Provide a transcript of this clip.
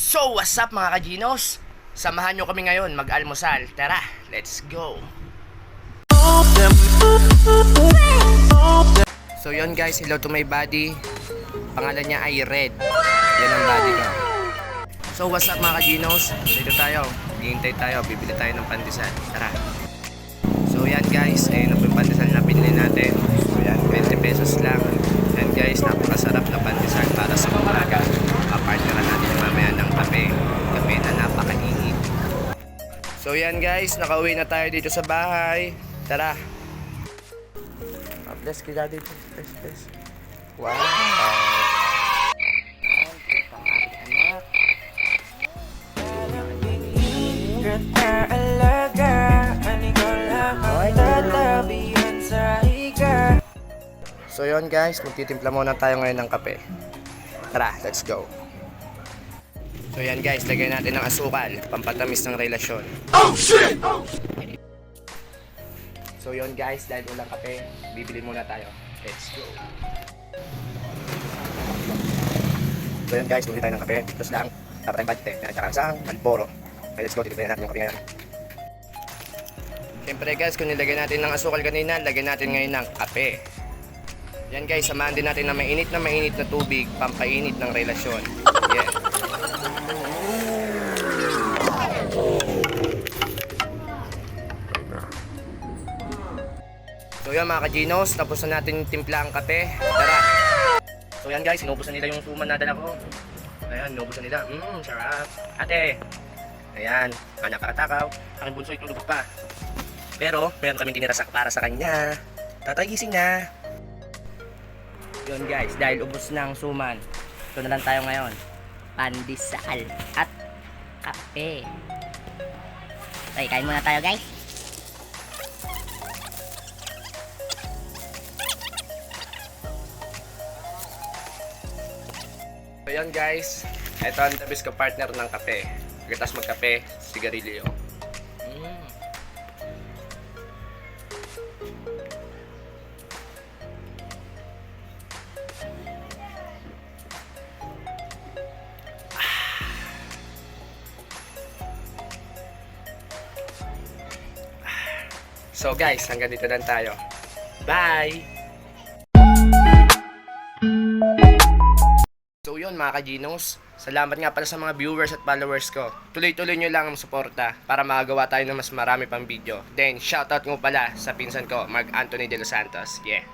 So, what's up mga kaginos? Samahan nyo kami ngayon mag-almusal. Tara, let's go! So yun guys, hello to my buddy. Pangalan niya ay Red. Yan ang buddy ko. So what's up mga kaginos? Dito tayo, hihintay tayo, bibili tayo ng pandesal. Tara. So yan guys, ayun na po yung pandesal na pinili natin. So yan, 20 pesos lang. Yan guys, napakasarap na pandesal para sa umaga. Partneran natin mamaya ng kape. Kape na napakainit. So yan guys, nakauwi na tayo dito sa bahay. Tara. Bless kay daddy. Bless. Wow. So yun guys, magtitimpla muna tayo ngayon ng kape. Tara, let's go. So yan guys, lagyan natin ng asukal, pampatamis ng relasyon. Oh shit! So yun guys, dahil ulang kape, bibili muna tayo. Let's go. So yun guys, bibili tayo ng kape. Tapos lang, dapat tayong bante, at saka sang Malboro. Okay, let's go, titiplayin natin yung kape ngayon. Siyempre guys, kung nilagyan natin ng asukal kanina, lagyan natin ngayon ng kape. Yan guys, samahan din natin na mainit na tubig, pampainit ng relasyon. Yeah. So yan mga kaginos, tapos na natin timpla ang kape. Tara! So yan guys, inubusan nila yung suman na dala ko. Ayan, inubusan nila. Sarap. Ate! Ayan, nakakatakaw. Aking bunso ay tulog pa. Pero, meron kaming tinira para sa kanya. Tatagising na. Yun guys, dahil ubos na ang suman, ito na lang tayo ngayon. Pandesal at kape. Okay, kain muna tayo guys. So yun guys, ito ang tabis ko partner ng kape. Pagkatapos magkape, sigarilyo. So guys, hanggang dito lang tayo. Bye! So yun mga kaginos, salamat nga pala sa mga viewers at followers ko. Tuloy-tuloy nyo lang ang suporta para makagawa tayo ng mas marami pang video. Then shoutout mo pala sa pinsan ko, Mark Anthony De Los Santos. Yeah!